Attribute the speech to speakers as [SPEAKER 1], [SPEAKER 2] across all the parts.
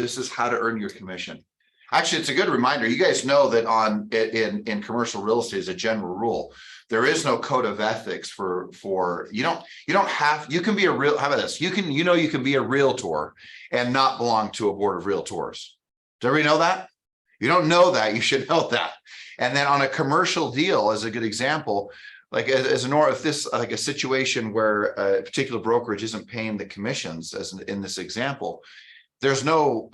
[SPEAKER 1] This is how to earn your commission. Actually, it's a good reminder. You guys know that in commercial real estate, as a general rule, there is no code of ethics for you don't have, you can be a real, how about this? You can be a realtor and not belong to a board of realtors. Does everybody know that? You don't know that, you should know that. And then on a commercial deal, as a good example, like if this like a situation where a particular brokerage isn't paying the commissions, as in this example, there's no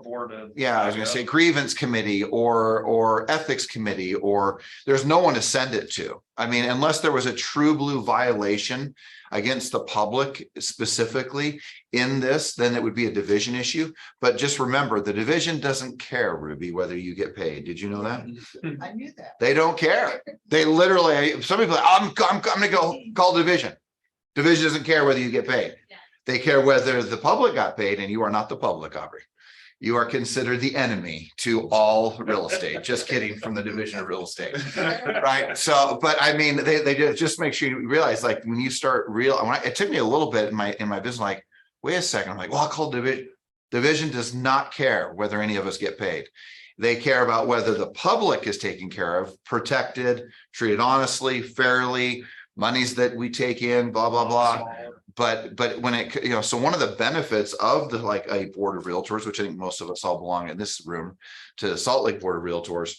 [SPEAKER 1] board of, yeah, I was going to say grievance committee or ethics committee, or there's no one to send it to. I mean, unless there was a true blue violation against the public specifically in this, then it would be a division issue. But just remember, the division doesn't care, Ruby, whether you get paid. Did you know that?
[SPEAKER 2] I knew that.
[SPEAKER 1] They don't care. They literally, some people are like, I'm going to go call division. Division doesn't care whether you get paid. Yeah. They care whether the public got paid, and you are not the public, Aubrey. You are considered the enemy to all real estate. Just kidding, from the division of real estate, right? So, but I mean, they just make sure you realize, like, when you start it took me a little bit in my business, like, wait a second, I'm like, well, I'll call division. Division does not care whether any of us get paid. They care about whether the public is taken care of, protected, treated honestly, fairly, monies that we take in, blah, blah, blah. But when it, so one of the benefits of like a board of realtors, which I think most of us all belong in this room to the Salt Lake Board of Realtors,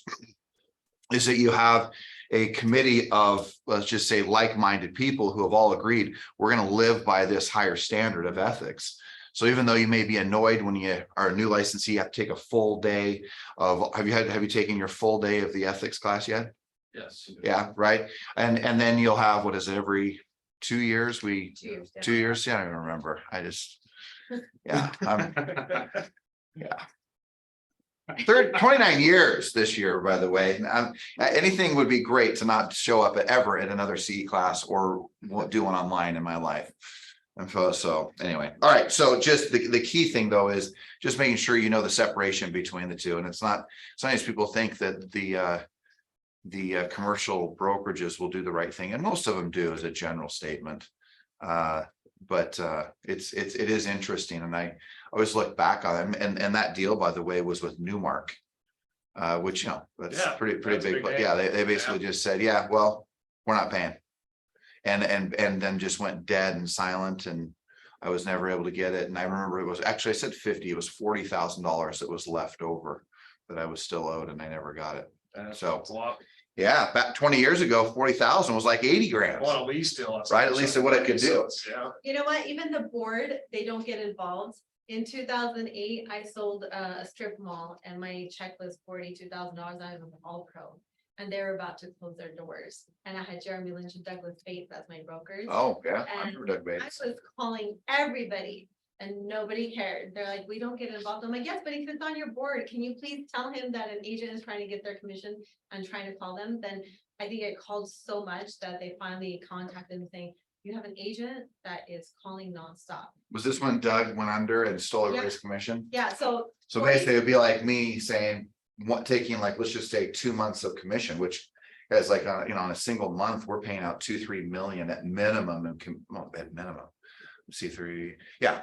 [SPEAKER 1] is that you have a committee of, let's just say, like-minded people who have all agreed we're going to live by this higher standard of ethics. So even though you may be annoyed when you are a new licensee, you have to take a full day of, have you taken your full day of the ethics class yet?
[SPEAKER 3] Yes.
[SPEAKER 1] Yeah, right. And then you'll have, what is it, every 2 years? 2 years. Yeah, I don't even remember. I just, yeah. Yeah. 29 years this year, by the way. Anything would be great to not show up ever at another CE class or do one online in my life. And so anyway, all right. So just the key thing though is just making sure you know the separation between the two. And it's not, sometimes people think that the commercial brokerages will do the right thing, and most of them do, as a general statement. But it is interesting, and I always look back on it. And that deal, by the way, was with Newmark, which, that's pretty big. But yeah, they basically just said, yeah, well, we're not paying, and then just went dead and silent, and I was never able to get it. And I remember it was actually, I said 50, it was $40,000 that was left over that I was still owed, and I never got it. So yeah, back 20 years ago, 40,000 was like 80 grand.
[SPEAKER 3] Well, at least still,
[SPEAKER 1] right? At least what it could do.
[SPEAKER 3] Yeah.
[SPEAKER 2] You know what? Even the board, they don't get involved. In 2008, I sold a strip mall, and my check was $42,000. I was an All Pro, and they were about to close their doors. And I had Jeremy Lynch and Douglas Bates as my brokers.
[SPEAKER 1] Oh yeah, I
[SPEAKER 2] And
[SPEAKER 1] remember Doug Bates.
[SPEAKER 2] I was calling everybody, and nobody cared. They're like, we don't get involved. I'm like, yes, but if it's on your board, can you please tell him that an agent is trying to get their commission and trying to call them? Then I think it called so much that they finally contacted him saying, you have an agent that is calling nonstop.
[SPEAKER 1] Was this when Doug went under and stole everybody's commission?
[SPEAKER 2] Yeah, so
[SPEAKER 1] basically it'd be like me saying, taking, like, let's just say 2 months of commission, which is like, on a single month, we're paying out 2-3 million at minimum, at minimum. C3, yeah,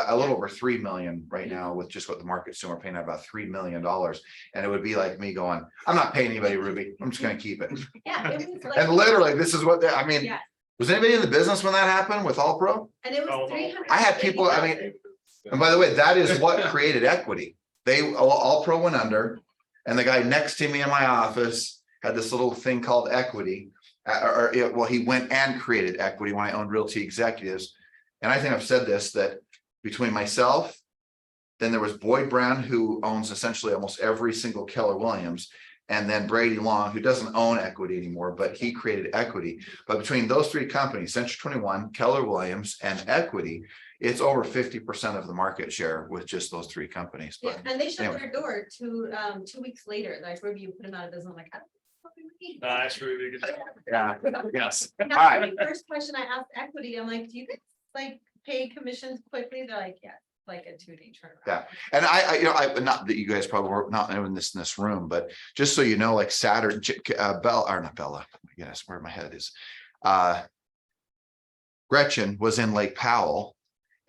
[SPEAKER 1] a little over 3 million right now with just what the market's doing. We're paying out about $3 million, and it would be like me going, I'm not paying anybody, Ruby. I'm just going to keep it.
[SPEAKER 2] yeah, it was like,
[SPEAKER 1] And literally, this is what I mean.
[SPEAKER 2] Yeah.
[SPEAKER 1] Was anybody in the business when that happened with All Pro?
[SPEAKER 2] and it was 300.
[SPEAKER 1] I had people. I mean, and by the way, that is what created equity. All Pro went under, and the guy next to me in my office had this little thing called equity. He went and created equity when I owned Realty Executives. And I think I've said this, that between myself, then there was Boyd Brown, who owns essentially almost every single Keller Williams, and then Brady Long, who doesn't own equity anymore, but he created equity. But between those three companies, Century 21, Keller Williams, and equity, it's over 50% of the market share with just those three companies. But
[SPEAKER 2] and they shut
[SPEAKER 1] anyway.
[SPEAKER 2] their door 2 weeks later. Like, review put them out of business. I'm like, I don't know what we need.
[SPEAKER 3] Nice, Ruby.
[SPEAKER 1] Yeah, yes. All
[SPEAKER 2] Now,
[SPEAKER 1] right.
[SPEAKER 2] the first question I asked equity, I'm like, do you guys like pay commissions quickly? They're like, yeah, like a 2-day turnaround.
[SPEAKER 1] Yeah. And I not that you guys probably were not in this room, but just so you know, like Saturn, not Bella, yes, where my head is. Gretchen was in Lake Powell,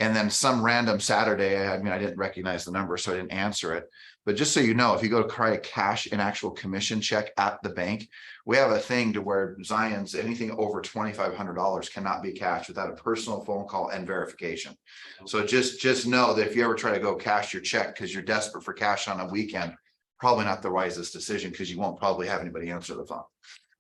[SPEAKER 1] And then some random Saturday, I mean, I didn't recognize the number, so I didn't answer it. But just so you know, if you go to try to cash an actual commission check at the bank, we have a thing to where Zion's anything over $2,500 cannot be cashed without a personal phone call and verification. So just know that if you ever try to go cash your check because you're desperate for cash on a weekend, probably not the wisest decision, because you won't probably have anybody answer the phone.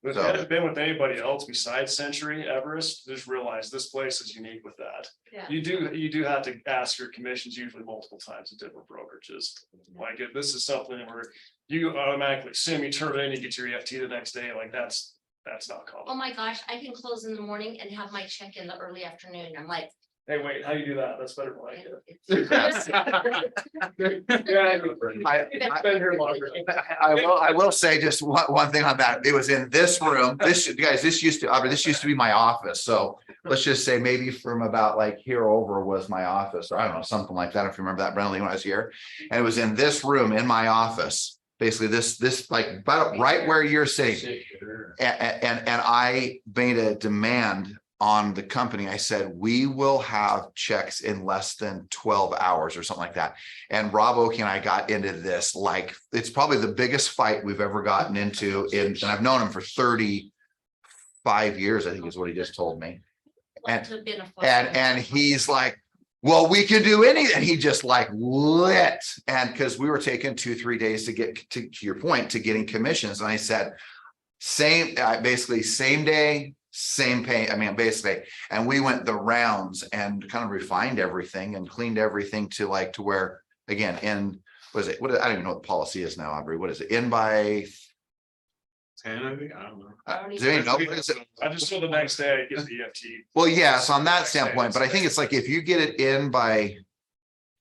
[SPEAKER 3] If
[SPEAKER 1] So-
[SPEAKER 3] it had been with anybody else besides Century Everest, just realize this place is unique with that.
[SPEAKER 2] Yeah.
[SPEAKER 3] You do have to ask your commissions usually multiple times at different brokerages. Like if this is something where you automatically assume you turn it in, you get your EFT the next day, like that's not
[SPEAKER 4] Oh
[SPEAKER 3] common.
[SPEAKER 4] my gosh, I can close in the morning and have my check in the early afternoon. I'm like.
[SPEAKER 3] Hey, wait, how you do that? That's better than I
[SPEAKER 4] it's-
[SPEAKER 1] I will say just one thing on that. It was in this room. This used to be my office. So let's just say maybe from about like here over was my office, or I don't know, something like that. If you remember that, Brennan, when I was here, and it was in this room in my office, basically this like about right where you're sitting. And I made a demand on the company. I said, we will have checks in less than 12 hours or something like that. And Rob Oakey and I got into this, like, it's probably the biggest fight we've ever gotten into and I've known him for 35 years, I think is what he just told me.
[SPEAKER 4] Love to have been a fly.
[SPEAKER 1] And he's like, well, we can do anything. He just like lit. And because we were taking 2-3 days to get to your point, to getting commissions. And I said, basically same day, same pay. I mean, basically, and we went the rounds and kind of refined everything and cleaned everything to where, again, I don't even know what the policy is now, Aubrey. What is it? In by
[SPEAKER 5] 10, I think. I don't know.
[SPEAKER 1] does anybody know what is it?
[SPEAKER 3] I just saw the next day I get the EFT.
[SPEAKER 1] Well, yes, on that standpoint, but I think it's like if you get it in by,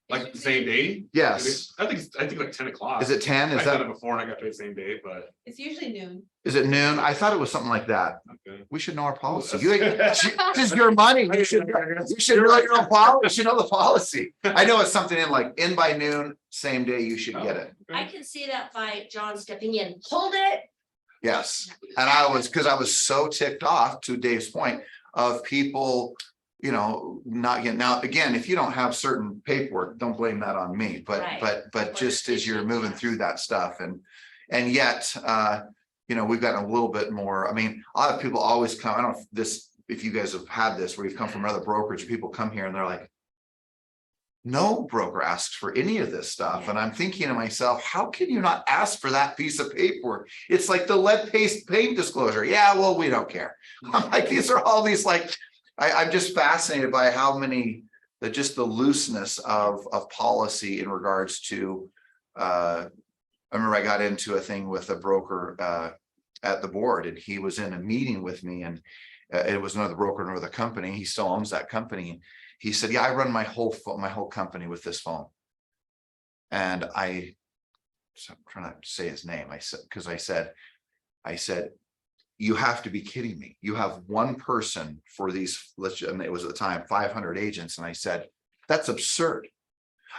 [SPEAKER 5] Like the same day?
[SPEAKER 1] yes,
[SPEAKER 5] I think like 10 o'clock.
[SPEAKER 1] is it 10?
[SPEAKER 5] I
[SPEAKER 1] Is
[SPEAKER 5] done
[SPEAKER 1] that,
[SPEAKER 5] it before and I got paid the same day, but.
[SPEAKER 2] It's usually noon.
[SPEAKER 1] is it noon? I thought it was something like that.
[SPEAKER 5] Okay.
[SPEAKER 1] We should know our policy.
[SPEAKER 5] that's-
[SPEAKER 1] This is your money. You should know your own policy. You should know the policy. I know it's something in by noon, same day you should get it.
[SPEAKER 4] I can see that by John stepping in, hold it.
[SPEAKER 1] Yes. And because I was so ticked off, to Dave's point, of people, not getting, now, again, if you don't have certain paperwork, don't blame that on me,
[SPEAKER 4] Right.
[SPEAKER 1] but just as you're moving through that stuff and yet, we've gotten a little bit more, I mean, a lot of people always come, I don't know if you guys have had this, where you've come from other brokerage, people come here and they're like, no broker asks for any of this stuff. And I'm thinking to myself, how can you not ask for that piece of paperwork? It's like the lead paint disclosure. Yeah, well, we don't care. I'm like, these are all these, like, I'm just fascinated by how many, just the looseness of policy in regards to, I remember I got into a thing with a broker at the board, and he was in a meeting with me, and it was another broker, another company. He still owns that company. He said, yeah, I run my whole company with this phone. And I'm trying to say his name. I said, you have to be kidding me. You have one person for these, and it was at the time 500 agents. And I said, that's absurd.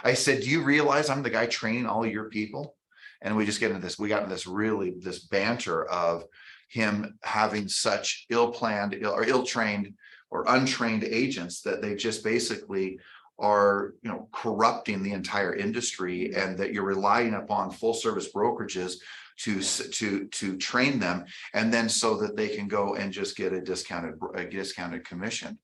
[SPEAKER 1] I said, do you realize I'm the guy training all your people? And we just get into this, we got into this banter of him having such ill-planned or ill-trained or untrained agents that they just basically are, corrupting the entire industry, and that you're relying upon full service brokerages to train them, and then so that they can go and just get a discounted commission.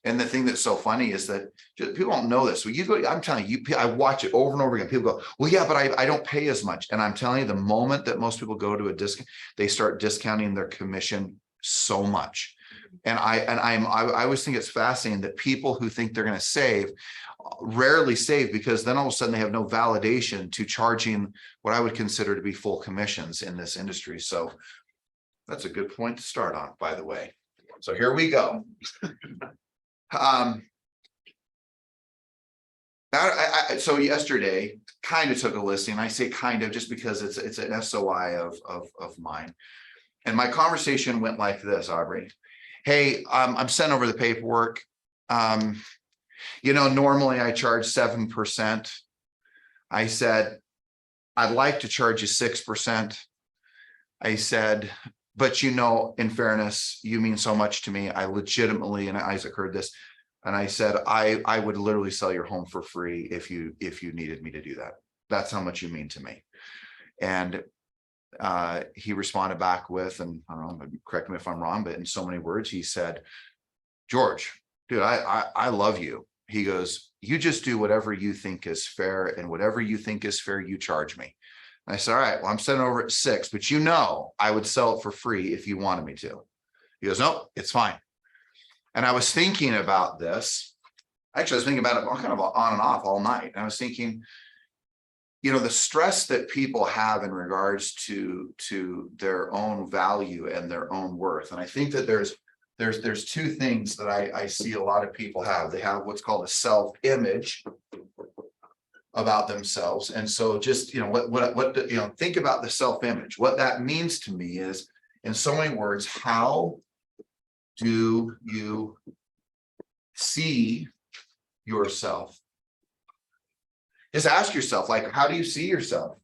[SPEAKER 1] And the thing that's so funny is that people don't know this. So you go, I'm telling you, I watch it over and over again. People go, well, yeah, but I don't pay as much. And I'm telling you, the moment that most people go to a discount, they start discounting their commission so much. And I always think it's fascinating that people who think they're going to save rarely save, because then all of a sudden they have no validation to charging what I would consider to be full commissions in this industry. So that's a good point to start on, by the way. So here we go. So yesterday kind of took a listing. I say kind of just because it's an SOI of mine. And my conversation went like this, Aubrey. Hey, I'm sending over the paperwork. Normally I charge 7%. I said, I'd like to charge you 6%. I said, but in fairness, you mean so much to me. I legitimately, and Isaac heard this, And I said, I would literally sell your home for free if you needed me to do that. That's how much you mean to me. And he responded back with, and I don't know, correct me if I'm wrong, but in so many words, he said, George, dude, I love you. He goes, you just do whatever you think is fair, and whatever you think is fair, you charge me. And I said, all right, well, I'm sitting over at 6, but you know, I would sell it for free if you wanted me to. He goes, no, it's fine. And I was thinking about this. Actually, I was thinking about it kind of on and off all night. And I was thinking, you know, the stress that people have in regards to their own value and their own worth. And I think that there's 2 things that I see a lot of people have. They have what's called a self-image about themselves. And so just, you know, what you know, think about the self-image. What that means to me is, in so many words, how do you see yourself? Just ask yourself, like, how do you see yourself?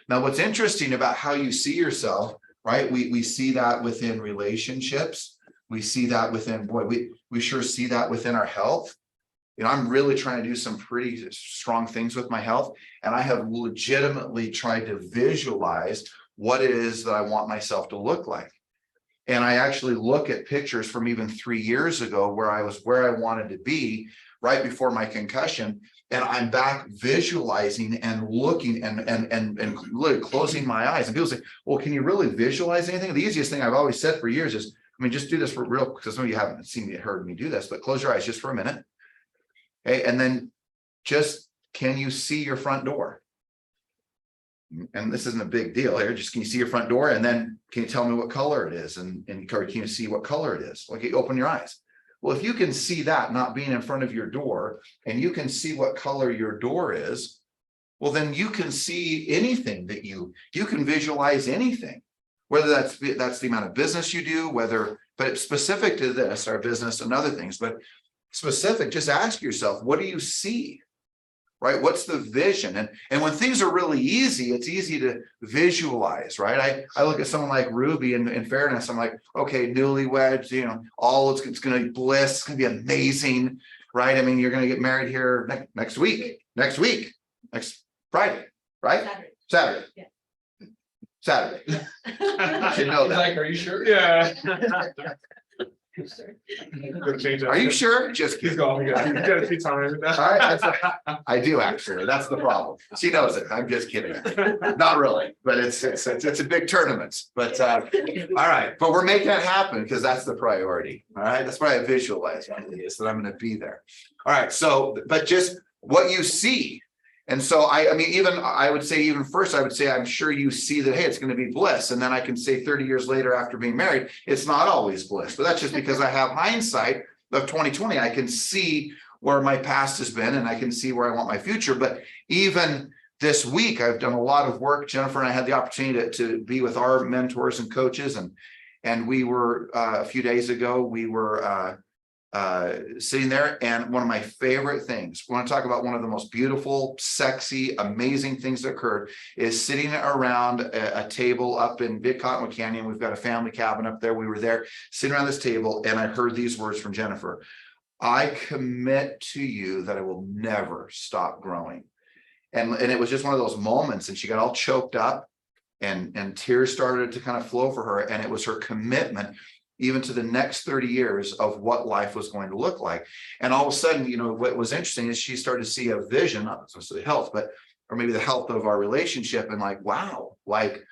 [SPEAKER 1] Now, what's interesting about how you see yourself, right? We see that within relationships. We see that within, boy, we sure see that within our health. You know, I'm really trying to do some pretty strong things with my health. And I have legitimately tried to visualize what it is that I want myself to look like. And I actually look at pictures from even 3 years ago where I was where I wanted to be right before my concussion. And I'm back visualizing and looking and literally closing my eyes. And people say, well, can you really visualize anything? The easiest thing I've always said for years is, I mean, just do this for real, because some of you haven't seen me, heard me do this, but close your eyes just for a minute. Okay. And then just, can you see your front door? And this isn't a big deal here. Just, can you see your front door? And then can you tell me what color it is? And can you see what color it is? Like, you open your eyes. Well, if you can see that not being in front of your door, and you can see what color your door is, well, then you can see anything that you can visualize anything, whether that's the amount of business you do, but it's specific to this, our business and other things, but specific, just ask yourself, what do you see? Right? What's the vision? And when things are really easy, it's easy to visualize, right? I look at someone like Ruby, and in fairness, I'm like, okay, newlyweds, you know, it's going to be bliss, it's going to be amazing, right? I mean, you're going to get married here next Friday, right? Saturday.
[SPEAKER 2] Yeah.
[SPEAKER 1] Saturday.
[SPEAKER 2] Yeah.
[SPEAKER 1] You know that.
[SPEAKER 5] Like, are you sure? Yeah.
[SPEAKER 1] Are you sure? Just
[SPEAKER 5] He's
[SPEAKER 1] kidding.
[SPEAKER 5] gone. We got a few times.
[SPEAKER 1] All right, I do actually. That's the problem. She knows it. I'm just kidding. Not really, but it's a big tournament. But all right, but we're making it happen because that's the priority. All right, that's why I visualize is that I'm going to be there. All right, so but just what you see. And so I mean, even first, I would say, I'm sure you see that, hey, it's going to be bliss. And then I can say 30 years later after being married, it's not always bliss, but that's just because I have hindsight of 2020. I can see where my past has been, and I can see where I want my future. But even this week, I've done a lot of work. Jennifer and I had the opportunity to be with our mentors and coaches. And we were, a few days ago, we were, sitting there, and one of my favorite things, we want to talk about one of the most beautiful, sexy, amazing things that occurred, is sitting around a table up in Big Cottonwood Canyon. We've got a family cabin up there. We were there sitting around this table, and I heard these words from Jennifer: I commit to you that I will never stop growing. And it was just one of those moments, and she got all choked up, and tears started to kind of flow for her. And it was her commitment even to the next 30 years of what life was going to look like. And all of a sudden, you know, what was interesting is she started to see a vision, not necessarily health, or maybe the health of our relationship. And like, wow, like,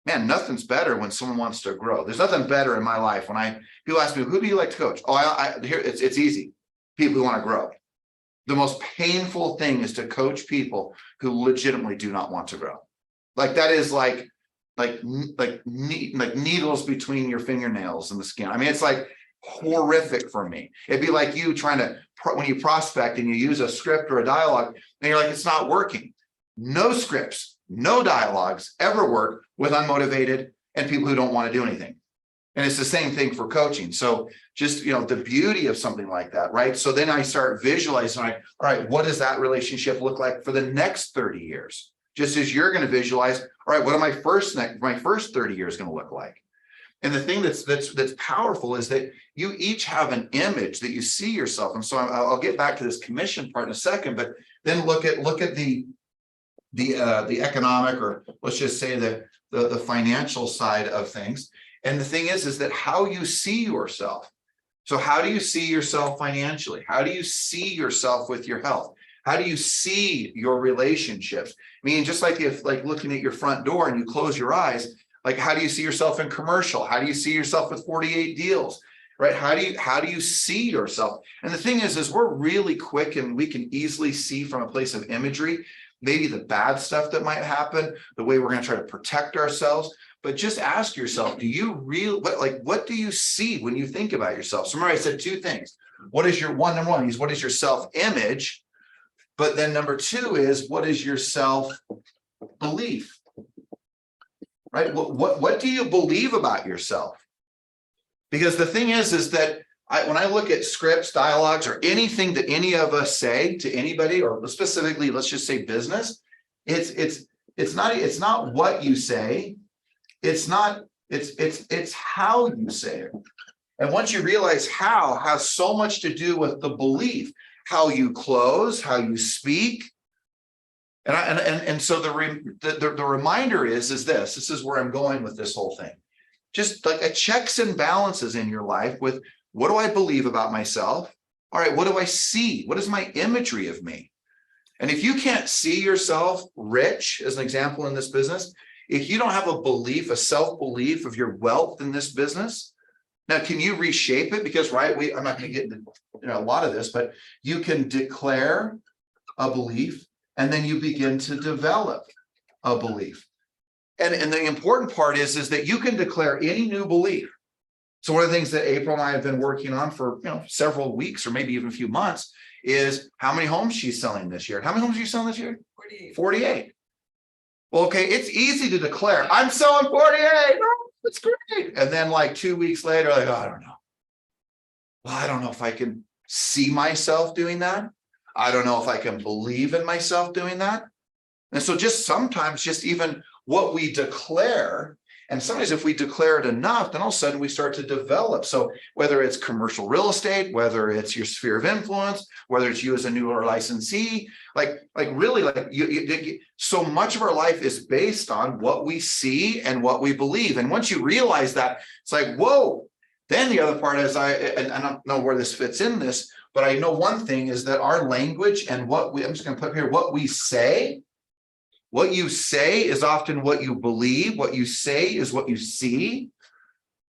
[SPEAKER 1] man, nothing's better when someone wants to grow. There's nothing better in my life when people ask me, who do you like to coach? Oh, here, it's easy. People who want to grow. The most painful thing is to coach people who legitimately do not want to grow. Like, that is like needles between your fingernails and the skin. I mean, it's like horrific for me. It'd be like you trying to, when you prospect and you use a script or a dialogue, and you're like, it's not working. No scripts, no dialogues ever work with unmotivated and people who don't want to do anything. And it's the same thing for coaching. So just, you know, the beauty of something like that, right? So then I start visualizing, all right, what does that relationship look like for the next 30 years? Just as you're going to visualize, all right, what am my first 30 years going to look like? And the thing that's powerful is that you each have an image that you see yourself. And so I'll get back to this commission part in a second, but then look at the economic, or let's just say the financial side of things. And the thing is that how you see yourself. So how do you see yourself financially? How do you see yourself with your health? How do you see your relationships? Meaning, just like if looking at your front door and you close your eyes, like how do you see yourself in commercial? How do you see yourself with 48 deals? Right? How do you see yourself? And the thing is we're really quick and we can easily see from a place of imagery, maybe the bad stuff that might happen, the way we're going to try to protect ourselves. But just ask yourself, do you really, what do you see when you think about yourself? So remember, I said two things. What is your number one is what is your self-image? But then number two is what is your self-belief? Right? What do you believe about yourself? Because the thing is that when I look at scripts, dialogues, or anything that any of us say to anybody, or specifically, let's just say business, it's not what you say. It's how you say it. And once you realize how has so much to do with the belief, how you close, how you speak. And so the reminder is this is where I'm going with this whole thing. Just like a checks and balances in your life with, what do I believe about myself? All right, what do I see? What is my imagery of me? And if you can't see yourself rich, as an example in this business, if you don't have a belief, a self-belief of your wealth in this business, now can you reshape it? Because I'm not going to get into a lot of this, but you can declare a belief and then you begin to develop a belief. And the important part is that you can declare any new belief. So one of the things that April and I have been working on for several weeks or maybe even a feo months is how many homes she's selling this year. How many homes are you selling this year? 48. Well, okay, it's easy to declare, I'm selling 48. Oh, that's great. And then 2 weeks later, oh, I don't know. Well, I don't know if I can see myself doing that. I don't know if I can believe in myself doing that. And so sometimes even what we declare, and sometimes if we declare it enough, then all of a sudden we start to develop. So whether it's commercial real estate, whether it's your sphere of influence, whether it's you as a new licensee, so much of our life is based on what we see and what we believe. And once you realize that, it's like, whoa. Then the other part is I don't know where this fits in this, but I know one thing is that our language and I'm just going to put here, what we say. What you say is often what you believe. What you say is what you see.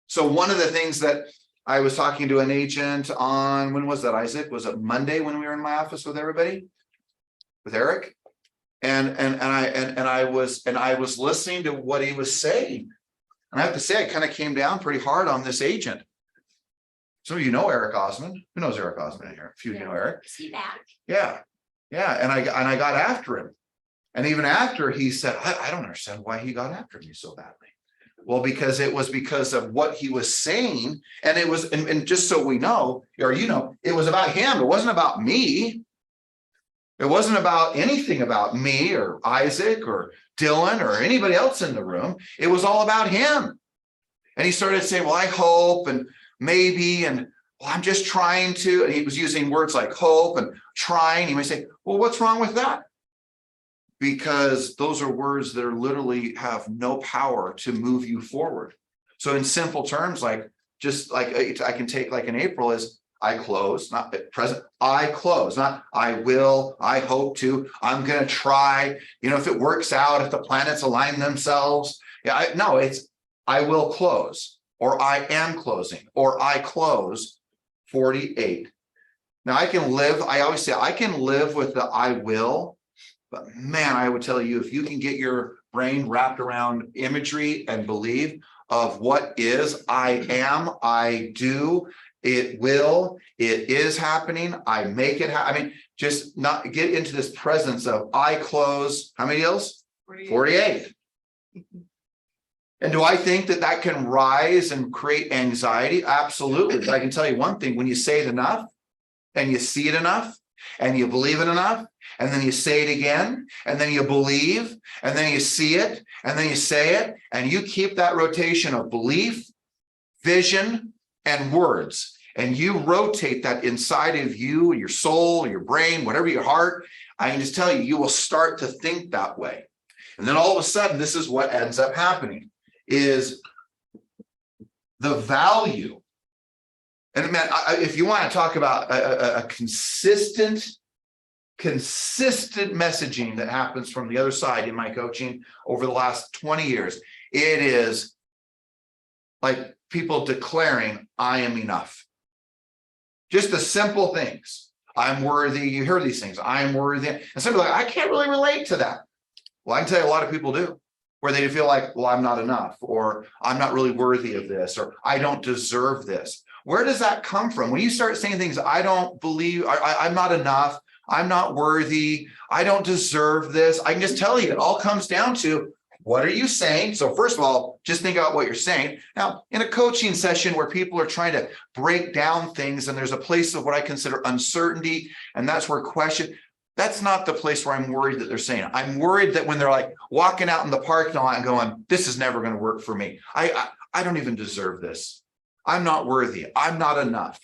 [SPEAKER 1] So one of the things that I was talking to an agent on, when was that, Isaac? Was it Monday when we were in my office with everybody? With Eric? And I was listening to what he was saying. And I have to say, I kind of came down pretty hard on this agent. Some of you know Eric Osmond. Who knows Eric Osmond in here? A few of you know Eric.
[SPEAKER 4] See back.
[SPEAKER 1] Yeah. And I got after him. And even after he said, I don't understand why he got after me so badly. Well, because it was because of what he was saying. And it was, and just so we know, or it was about him. It wasn't about me. It wasn't about anything about me or Isaac or Dylan or anybody else in the room. It was all about him. And he started saying, well, I hope and maybe, and well, I'm just trying to. And he was using words like hope and trying. He might say, well, what's wrong with that? Because those are words that literally have no power to move you forward. So in simple terms, I can take an April is I close, not at present. I close, not I will, I hope to, I'm going to try, if it works out, if the planets align themselves. Yeah, it's I will close, or I am closing, or I close 48. Now I always say I can live with the I will. But man, I would tell you, if you can get your brain wrapped around imagery and believe of what is, I am, I do, it will, it is happening, I make it happen. Just not get into this presence of I close, how many deals? 48. And do I think that can rise and create anxiety? Absolutely. But I can tell you one thing, when you say it enough and you see it enough and you believe it enough, and then you say it again, and then you believe, and then you see it, and then you say it, and you keep that rotation of belief, vision, and words. And you rotate that inside of you, your soul, your brain, whatever your heart. I can just tell you, you will start to think that way. And then all of a sudden, this is what ends up happening is the value. And man, if you want to talk about a consistent messaging that happens from the other side in my coaching over the last 20 years, it is like people declaring, I am enough. Just the simple things. I'm worthy. You hear these things. I'm worthy. And some people are like, I can't really relate to that. Well, I can tell you a lot of people do, where they feel like, well, I'm not enough, or I'm not really worthy of this, or I don't deserve this. Where does that come from? When you start saying things, I don't believe, I'm not enough, I'm not worthy, I don't deserve this. I can just tell you, it all comes down to, what are you saying? So first of all, just think about what you're saying. Now, in a coaching session where people are trying to break down things and there's a place of what I consider uncertainty, and that's where question, that's not the place where I'm worried that they're saying it. I'm worried that when they're like walking out in the parking lot and going, this is never going to work for me. I don't even deserve this. I'm not worthy. I'm not enough.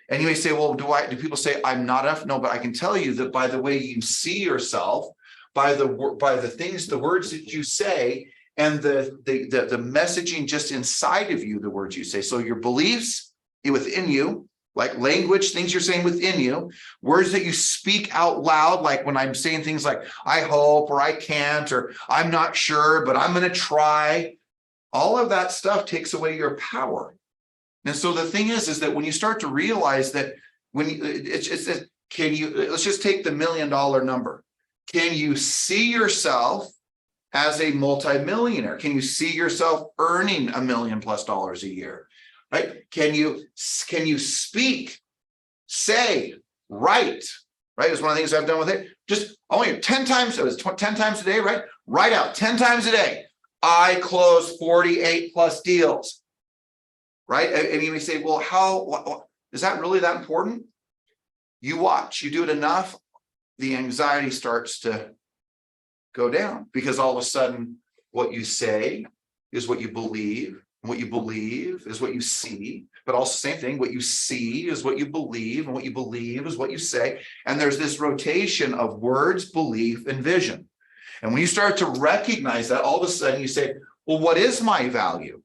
[SPEAKER 1] And you may say, well, do people say I'm not enough? No, but I can tell you that by the way you see yourself, by the things, the words that you say, and the messaging just inside of you, the words you say. So your beliefs within you, like language, things you're saying within you, words that you speak out loud, like when I'm saying things like, I hope, or I can't, or I'm not sure, but I'm going to try. All of that stuff takes away your power. And so the thing is that when you start to realize that when you, let's just take the $1 million number. Can you see yourself as a multimillionaire? Can you see yourself earning $1 million+ a year? Right? Can you speak, say, write? Right? It's one of the things I've done with it. Just only 10 times, it was 10 times a day, right? Write out 10 times a day. I closed 48+ deals. Right? And you may say, well, how is that really that important? You watch, you do it enough, the anxiety starts to go down, because all of a sudden what you say is what you believe. And what you believe is what you see, but also same thing, what you see is what you believe, and what you believe is what you say. And there's this rotation of words, belief, and vision. And when you start to recognize that, all of a sudden you say, well, what is my value?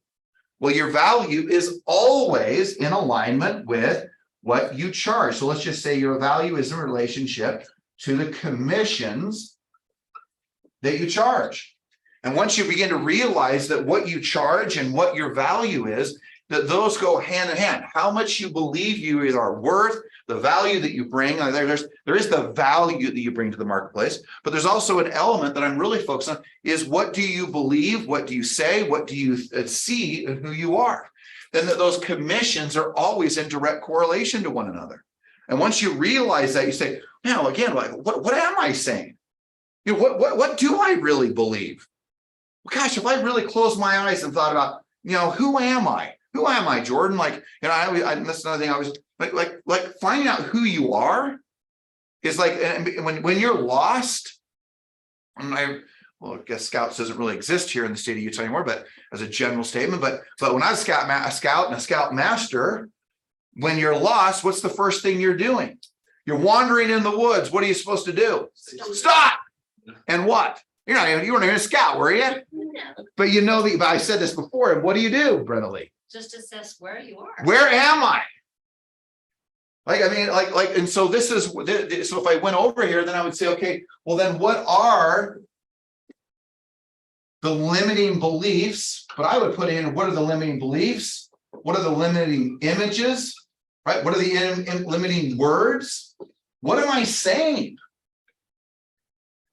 [SPEAKER 1] Well, your value is always in alignment with what you charge. So let's just say your value is in relationship to the commissions that you charge. And once you begin to realize that what you charge and what your value is, that those go hand in hand. How much you believe you are worth, the value that you bring. There is the value that you bring to the marketplace, but there's also an element that I'm really focused on is what do you believe? What do you say? What do you see in who you are? Then those commissions are always in direct correlation to one another. And once you realize that, you say, now again, like, what am I saying? You know, what do I really believe? Gosh, if I really closed my eyes and thought about, you know, who am I? Who am I, Jordan? Like, you know, that's another thing I was like finding out who you are is like, when you're lost, and well, I guess Scouts doesn't really exist here in the state of Utah anymore, but as a general statement, but when I was a scout and a scout master, when you're lost, what's the first thing you're doing? You're wandering in the woods. What are you supposed to do? Stop. And what? You weren't even a scout, were you?
[SPEAKER 4] No,
[SPEAKER 1] But you know, but I said this before. And what do you do, Brenda Lee?
[SPEAKER 4] just assess where you are.
[SPEAKER 1] Where am I? Like, I mean, and so this is, so if I went over here, then I would say, okay, well, then what are the limiting beliefs? But I would put in, what are the limiting beliefs? What are the limiting images? Right? What are the limiting words? What am I saying?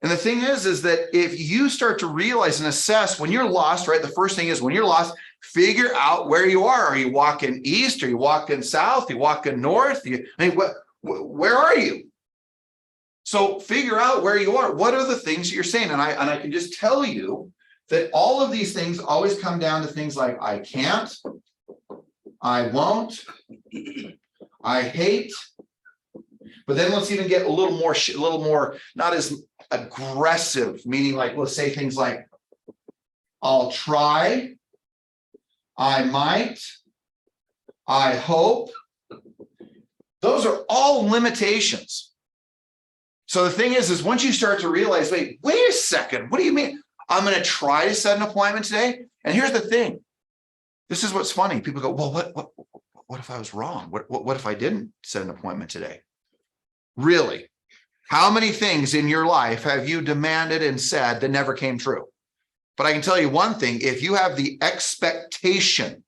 [SPEAKER 1] And the thing is that if you start to realize and assess when you're lost, right? The first thing is when you're lost, figure out where you are. Are you walking east? Are you walking south? Are you walking north? Where are you? So figure out where you are. What are the things you're saying? And I can just tell you that all of these things always come down to things like I can't, I won't, I hate. But then let's even get a little more, not as aggressive, meaning like, let's say things like, I'll try, I might, I hope. Those are all limitations. So the thing is once you start to realize, wait a second, what do you mean? I'm going to try to set an appointment today. And here's the thing. This is what's funny. People go, well, what if I was wrong? What if I didn't set an appointment today? Really? How many things in your life have you demanded and said that never came true? But I can tell you one thing, if you have the expectation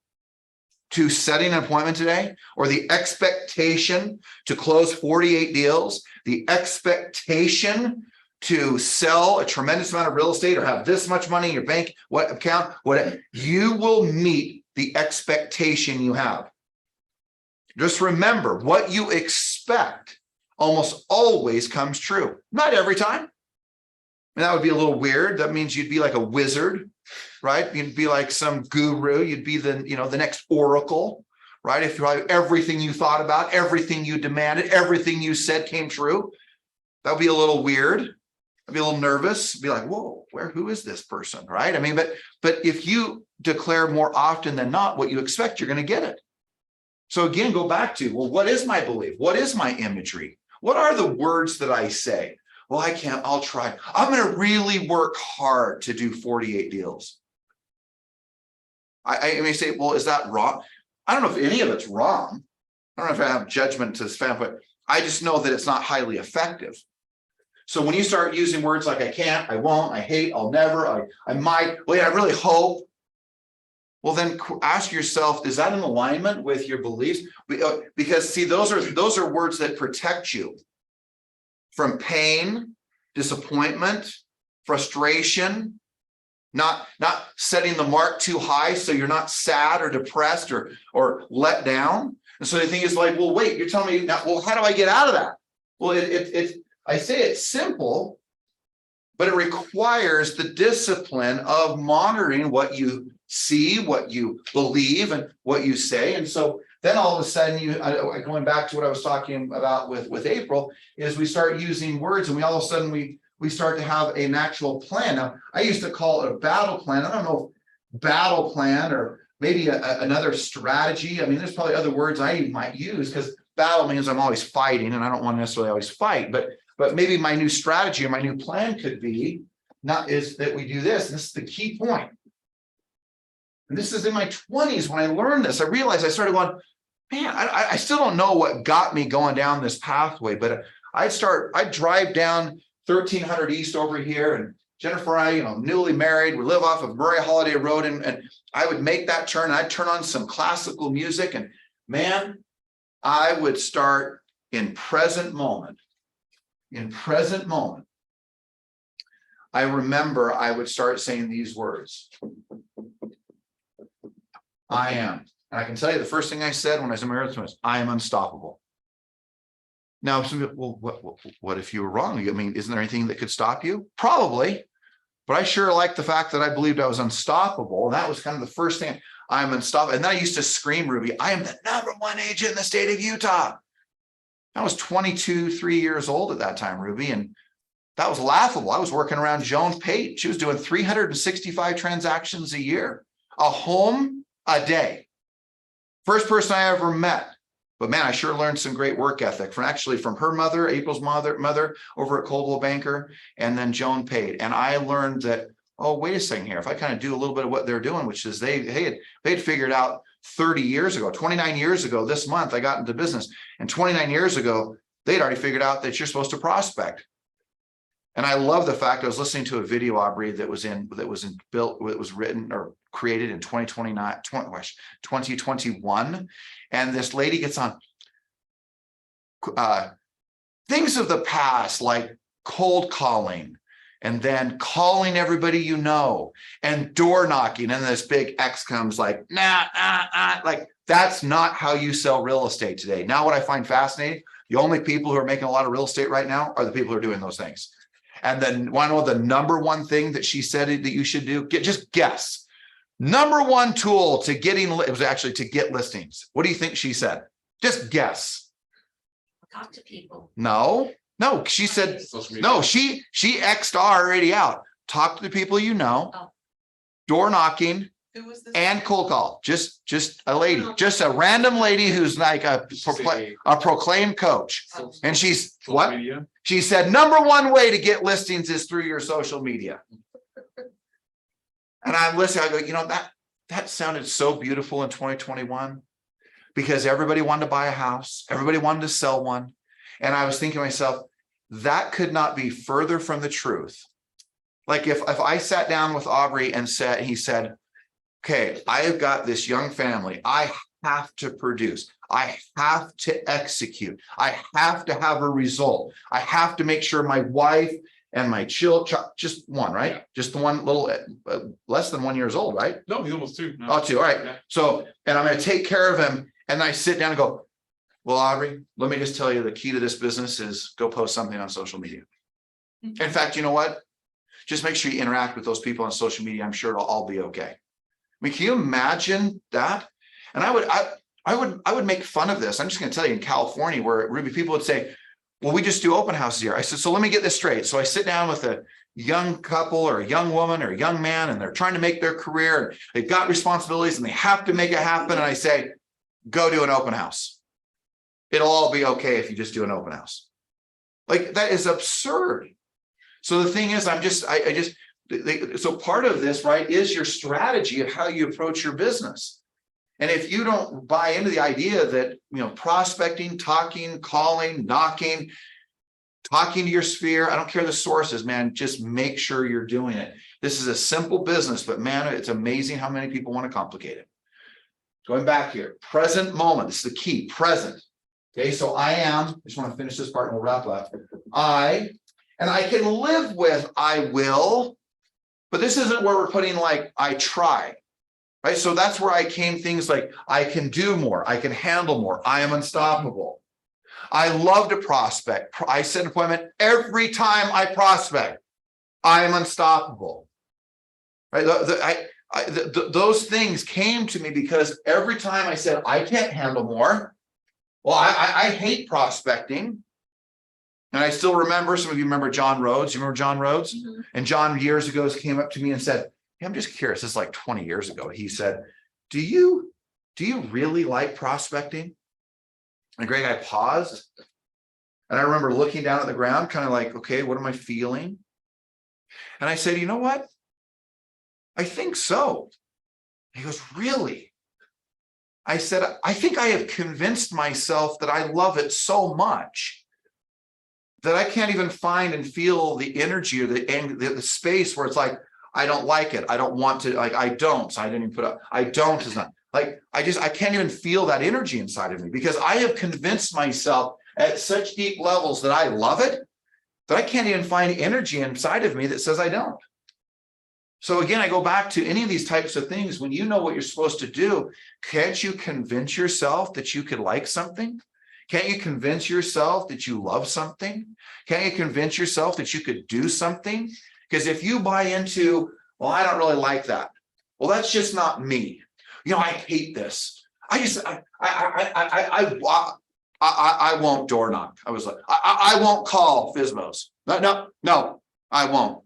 [SPEAKER 1] to setting an appointment today, or the expectation to close 48 deals, the expectation to sell a tremendous amount of real estate or have this much money in your bank, what account, what you will meet the expectation you have. Just remember, what you expect almost always comes true. Not every time. And that would be a little weird. That means you'd be like a wizard, right? You'd be like some guru. You'd be the next oracle, right? If everything you thought about, everything you demanded, everything you said came true, that would be a little weird. I'd be a little nervous. Be like, whoa, who is this person, right? I mean, but if you declare more often than not what you expect, you're going to get it. So again, go back to, well, what is my belief? What is my imagery? What are the words that I say? Well, I can't, I'll try. I'm going to really work hard to do 48 deals. I may say, well, is that wrong? I don't know if any of it's wrong. I don't know if I have judgment to this family, but I just know that it's not highly effective. So when you start using words like I can't, I won't, I hate, I'll never, I might, well, yeah, I really hope. Well, then ask yourself, is that in alignment with your beliefs? Because see, those are words that protect you from pain, disappointment, frustration, not setting the mark too high so you're not sad or depressed or let down. And so the thing is like, well, wait, you're telling me now, well, how do I get out of that? Well, I say it's simple, but it requires the discipline of monitoring what you see, what you believe, and what you say. And so then all of a sudden, going back to what I was talking about with April, is we start using words, and we all of a sudden we start to have an actual plan. Now, I used to call it a battle plan. I don't know if battle plan or maybe another strategy. I mean, there's probably other words I might use, because battle means I'm always fighting, and I don't want to necessarily always fight. But maybe my new strategy or my new plan could be is that we do this. And this is the key point. And this is in my 20s when I learned this. I realized, I started going, man, I still don't know what got me going down this pathway, but I'd drive down 1300 East over here, and Jennifer and I, newly married, we live off of Murray Holiday Road, and I would make that turn, and I'd turn on some classical music, and man, I would start in present moment. In present moment, I remember I would start saying these words. I am. And I can tell you the first thing I said when I was in my early 20s, I am unstoppable. Now, some people, well, what if you were wrong? I mean, isn't there anything that could stop you? Probably. But I sure liked the fact that I believed I was unstoppable. And that was kind of the first thing. I'm unstoppable. And then I used to scream, Ruby, I am the #1 agent in the state of Utah. I was 3 years old at that time, Ruby, and that was laughable. I was working around Joan Pate. She was doing 365 transactions a year, a home a day. First person I ever met. But man, I sure learned some great work ethic from her mother, April's mother over at Coldwell Banker, and then Joan Pate. And I learned that, oh, wait a second here. If I kind of do a little bit of what they're doing, which is they'd figured out 30 years ago, 29 years ago, this month, I got into business. And 29 years ago, they'd already figured out that you're supposed to prospect. And I love the fact I was listening to a video, Aubrey, that was written or created in 2021. And this lady gets on things of the past, like cold calling, and then calling everybody you know, and door knocking, and this big X comes like, like that's not how you sell real estate today. Now, what I find fascinating, the only people who are making a lot of real estate right now are the people who are doing those things. And then want to know the #1 thing that she said that you should do? Just guess. #1 tool to it was actually to get listings. What do you think she said? Just guess.
[SPEAKER 4] Talk to people.
[SPEAKER 1] No, she said, no, she X'd already out. Talk to the people you know,
[SPEAKER 4] Oh.
[SPEAKER 1] door knocking,
[SPEAKER 6] Who was this?
[SPEAKER 1] and cold call, just a lady, just a random lady who's like a proclaimed coach. And she's what?
[SPEAKER 5] Media.
[SPEAKER 1] She said, number one way to get listings is through your social media. And I'm listening, I go, you know, that sounded so beautiful in 2021 because everybody wanted to buy a house, everybody wanted to sell one. And I was thinking to myself, that could not be further from the truth. Like if I sat down with Aubrey and he said, okay, I have got this young family. I have to produce. I have to execute. I have to have a result. I have to make sure my wife and my children, just one, right?
[SPEAKER 5] Yeah.
[SPEAKER 1] Just the one little, less than 1 year old, right?
[SPEAKER 5] No, he's almost 2. No.
[SPEAKER 1] Oh, 2. All right.
[SPEAKER 5] Yeah.
[SPEAKER 1] So, and I'm going to take care of him. And I sit down and go, well, Aubrey, let me just tell you, the key to this business is go post something on social media. In fact, you know what? Just make sure you interact with those people on social media. I'm sure it'll all be okay. I mean, can you imagine that? And I would make fun of this. I'm just going to tell you, in California, where Ruby people would say, well, we just do open houses here. I said, so let me get this straight. So I sit down with a young couple or a young woman or a young man, and they're trying to make their career. And they've got responsibilities and they have to make it happen. And I say, go do an open house. It'll all be okay if you just do an open house. Like, that is absurd. So the thing is, so part of this, right, is your strategy of how you approach your business. And if you don't buy into the idea that, you know, prospecting, talking, calling, knocking, talking to your sphere, I don't care the sources, man, just make sure you're doing it. This is a simple business, but man, it's amazing how many people want to complicate it. Going back here, present moment, this is the key, present. Okay, so I just want to finish this part and we'll wrap up. And I can live with I will, but this isn't where we're putting like I try, right? So that's where I came things like I can do more, I can handle more, I am unstoppable. I love to prospect. I set an appointment every time I prospect. I am unstoppable, right? Those things came to me because every time I said I can't handle more. Well, I hate prospecting. And I still remember, some of you remember John Rhodes. You remember John Rhodes? Mm-hmm. And John years ago came up to me and said, hey, I'm just curious. This is like 20 years ago. He said, do you really like prospecting? And Greg, I paused. And I remember looking down at the ground, kind of like, okay, what am I feeling? And I said, you know what? I think so. He goes, really? I said, I think I have convinced myself that I love it so much that I can't even find and feel the energy or the space where it's like, I don't like it. I don't want to, like, I don't. So I didn't even put up, I don't is not like, I can't even feel that energy inside of me because I have convinced myself at such deep levels that I love it, that I can't even find energy inside of me that says I don't. So again, I go back to any of these types of things. When you know what you're supposed to do, can't you convince yourself that you could like something? Can't you convince yourself that you love something? Can't you convince yourself that you could do something? Because if you buy into, well, I don't really like that. Well, that's just not me. You know, I hate this. I won't door knock. I was like, I won't call FSBOs. No, I won't.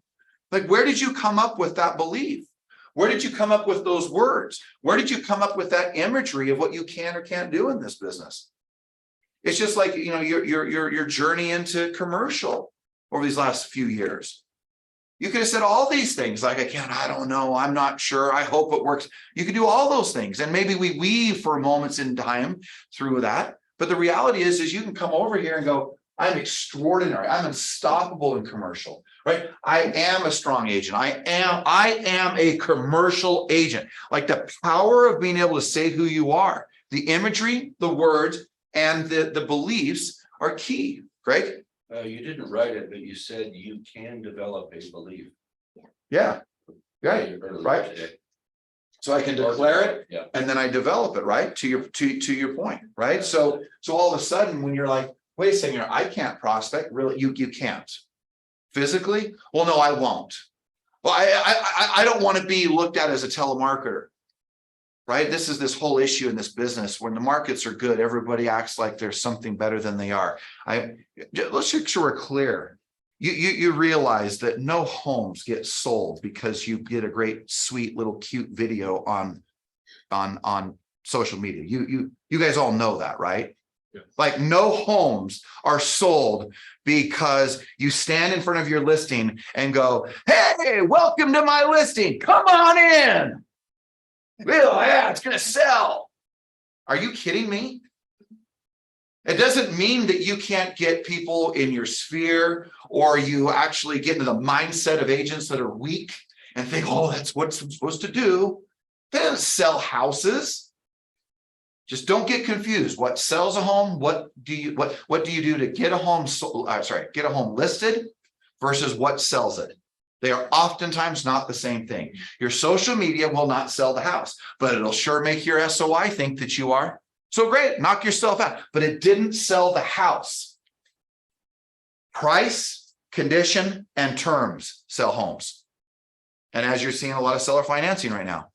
[SPEAKER 1] Like, where did you come up with that belief? Where did you come up with those words? Where did you come up with that imagery of what you can or can't do in this business? It's just like, you know, your journey into commercial over these last few years. You could have said all these things like, I don't know, I'm not sure, I hope it works. You could do all those things. And maybe we weave for moments in time through that. But the reality is you can come over here and go, I'm extraordinary. I'm unstoppable in commercial, right? I am a strong agent. I am a commercial agent. Like the power of being able to say who you are, the imagery, the words, and the beliefs are key. Greg?
[SPEAKER 7] You didn't write it, but you said you can develop a belief.
[SPEAKER 1] Yeah. Right. So I can declare it,
[SPEAKER 7] yeah,
[SPEAKER 1] and then I develop it, right? To your point, right? So all of a sudden, when you're like, wait a second, I can't prospect, really, you can't. Physically? Well, no, I won't. Well, I don't want to be looked at as a telemarketer. Right? This is this whole issue in this business. When the markets are good, everybody acts like there's something better than they are. Let's make sure we're clear. you realize that no homes get sold because you get a great, sweet little cute video on social media. You guys all know that, right?
[SPEAKER 5] Yeah.
[SPEAKER 1] Like no homes are sold because you stand in front of your listing and go, hey, welcome to my listing. Come on in. Well, yeah, it's going to sell. Are you kidding me? It doesn't mean that you can't get people in your sphere, or you actually get into the mindset of agents that are weak and think, oh, that's what I'm supposed to do. They don't sell houses. Just don't get confused. What sells a home? What do you do to get a home? Get a home listed versus what sells it. They are oftentimes not the same thing. Your social media will not sell the house, but it'll sure make your SOI think that you are. So great, knock yourself out. But it didn't sell the house. Price, condition, and terms sell homes. And as you're seeing a lot of seller financing right now,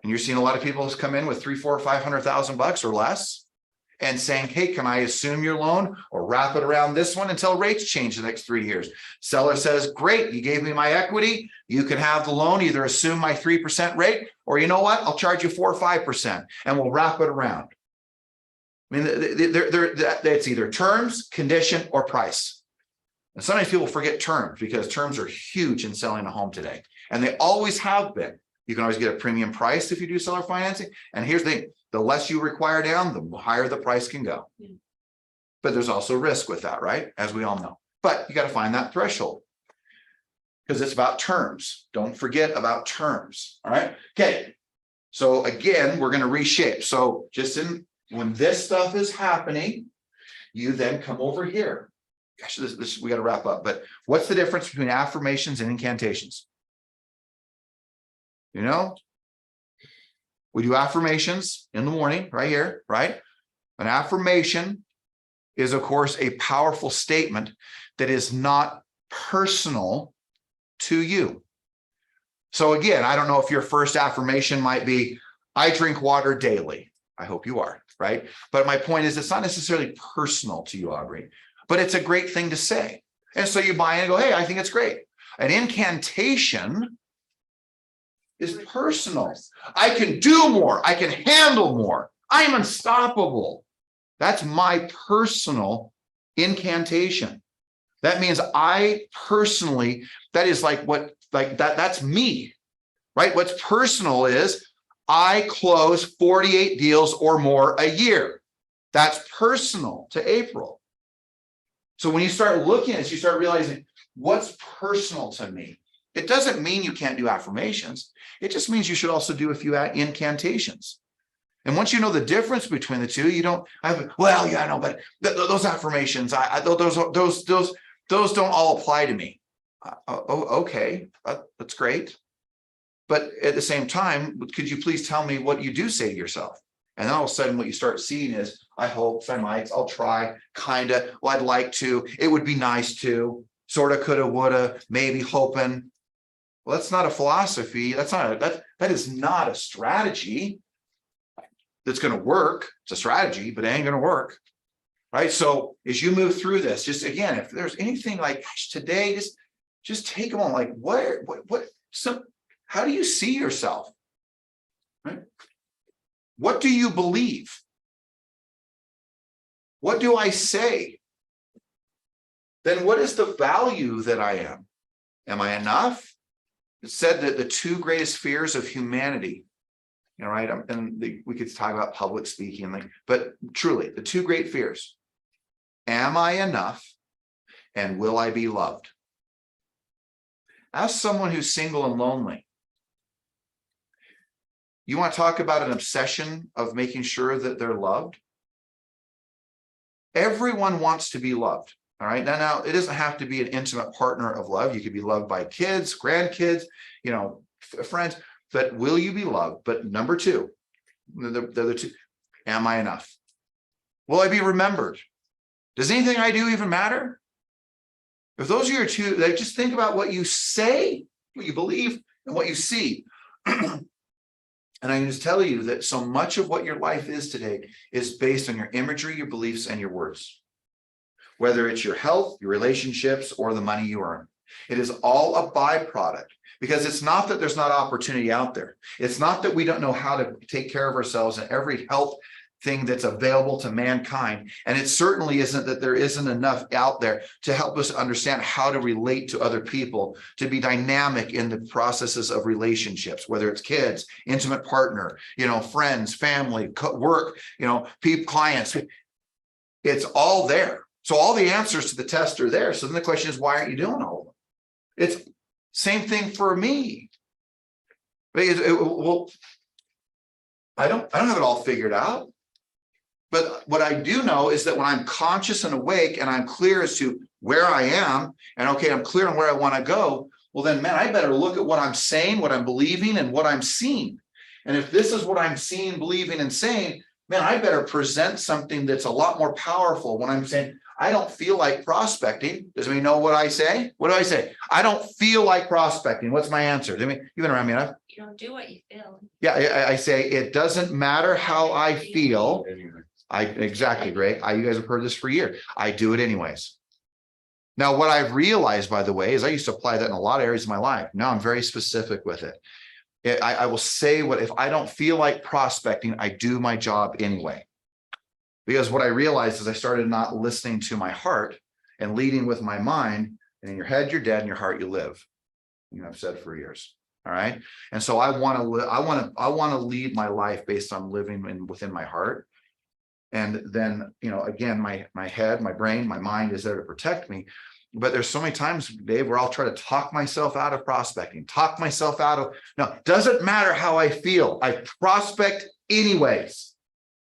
[SPEAKER 1] and you're seeing a lot of people come in with $300,000, $400,000, $500,000 or less and saying, hey, can I assume your loan or wrap it around this one until rates change the next 3 years? Seller says, great, you gave me my equity. You can have the loan, either assume my 3% rate, or you know what? I'll charge you 4 or 5% and we'll wrap it around. I mean, it's either terms, condition, or price. And sometimes people forget terms because terms are huge in selling a home today. And they always have been. You can always get a premium price if you do seller financing. And here's the thing, the less you require down, the higher the price can go. But there's also risk with that, right? As we all know. But you got to find that threshold because it's about terms. Don't forget about terms. All right. Okay. So again, we're going to reshape. So just when this stuff is happening, you then come over here. Gosh, this we got to wrap up. But what's the difference between affirmations and incantations? You know, we do affirmations in the morning right here, right? An affirmation is, of course, a powerful statement that is not personal to you. So again, I don't know if your first affirmation might be, I drink water daily. I hope you are, right? But my point is, it's not necessarily personal to you, Aubrey, but it's a great thing to say. And so you buy in and go, hey, I think it's great. An incantation is personal. I can do more. I can handle more. I am unstoppable. That's my personal incantation. That means I personally, that is that's me, right? What's personal is I close 48 deals or more a year. That's personal to April. So when you start looking at it, you start realizing what's personal to me. It doesn't mean you can't do affirmations. It just means you should also do a few incantations. And once you know the difference between the two, you don't have, well, yeah, I know, but those affirmations, those don't all apply to me. Okay, that's great. But at the same time, could you please tell me what you do say to yourself? And then all of a sudden what you start seeing is, I hope, I might, I'll try, kind of, well, I'd like to, it would be nice to, sort of, coulda, woulda, maybe, hoping. Well, that's not a philosophy. That is not a strategy that's going to work. It's a strategy, but it ain't going to work. Right. So as you move through this, just again, if there's anything like gosh, today, just take them on. Like how do you see yourself? Right? What do you believe? What do I say? Then what is the value that I am? Am I enough? It said that the two greatest fears of humanity, you know, right? We could talk about public speaking, but truly, the two great fears: am I enough, and will I be loved? Ask someone who's single and lonely. You want to talk about an obsession of making sure that they're loved? Everyone wants to be loved. All right. Now it doesn't have to be an intimate partner of love. You could be loved by kids, grandkids, you know, friends. But will you be loved? But number two, the other two, am I enough? Will I be remembered? Does anything I do even matter? If those are your two, just think about what you say, what you believe, and what you see. And I can just tell you that so much of what your life is today is based on your imagery, your beliefs, and your words. whether it's your health, your relationships, or the money you earn. It is all a byproduct, because it's not that there's not opportunity out there. It's not that we don't know how to take care of ourselves in every health thing that's available to mankind. And it certainly isn't that there isn't enough out there to help us understand how to relate to other people, to be dynamic in the processes of relationships, whether it's kids, intimate partner, friends, family, work, people, clients. It's all there. So all the answers to the test are there. So then the question is, why aren't you doing all of them? It's same thing for me. Well, I don't have it all figured out. But what I do know is that when I'm conscious and awake and I'm clear as to where I am, and okay, I'm clear on where I want to go, well then, man, I better look at what I'm saying, what I'm believing, and what I'm seeing. And if this is what I'm seeing, believing, and saying, man, I better present something that's a lot more powerful. When I'm saying, I don't feel like prospecting, does anybody know what I say? What do I say? I don't feel like prospecting. What's my answer? You've been around me enough.
[SPEAKER 4] You don't do what you feel.
[SPEAKER 1] Yeah, I say, it doesn't matter how I feel. Exactly, Greg. You guys have heard this for years. I do it anyways. Now, what I've realized, by the way, is I used to apply that in a lot of areas of my life. Now I'm very specific with it. I will say, if I don't feel like prospecting, I do my job anyway. Because what I realized is I started not listening to my heart and leading with my mind. And in your head, you're dead. In your heart, you live. I've said for years. All right. And so I want to lead my life based on living within my heart. And then, again, my head, my brain, my mind is there to protect me. But there's so many times, Dave, where I'll try to talk myself out of prospecting, no, doesn't matter how I feel. I prospect anyways.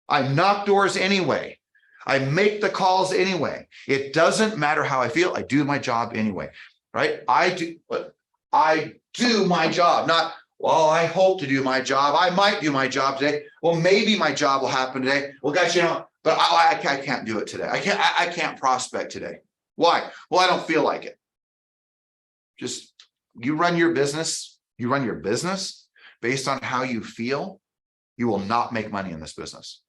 [SPEAKER 1] I knock doors anyway. I make the calls anyway. It doesn't matter how I feel. I do my job anyway, right? I do my job, not, well, I hope to do my job. I might do my job today. Well, maybe my job will happen today. Well, guys, but I can't do it today. I can't prospect today. Why? Well, I don't feel like it. Just you run your business based on how you feel. You will not make money in this business.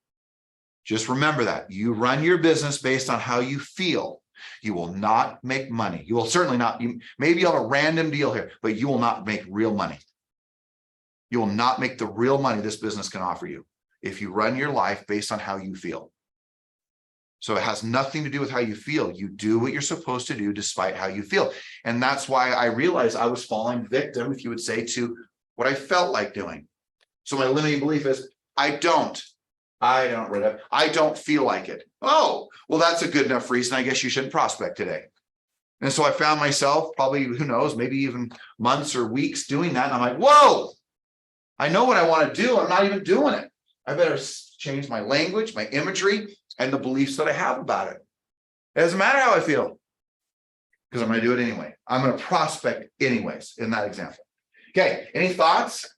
[SPEAKER 1] Just remember that. You run your business based on how you feel. You will not make money. You will certainly not. Maybe you'll have a random deal here, but you will not make real money. You will not make the real money this business can offer you if you run your life based on how you feel. So it has nothing to do with how you feel. You do what you're supposed to do despite how you feel. And that's why I realized I was falling victim, if you would say, to what I felt like doing. So my limiting belief is, I don't feel like it. Oh, well, that's a good enough reason. I guess you shouldn't prospect today. And so I found myself probably, who knows, maybe even months or weeks doing that. And I'm like, whoa, I know what I want to do. I'm not even doing it. I better change my language, my imagery, and the beliefs that I have about it. It doesn't matter how I feel, because I'm going to do it anyway. I'm going to prospect anyways in that example. Okay, any thoughts?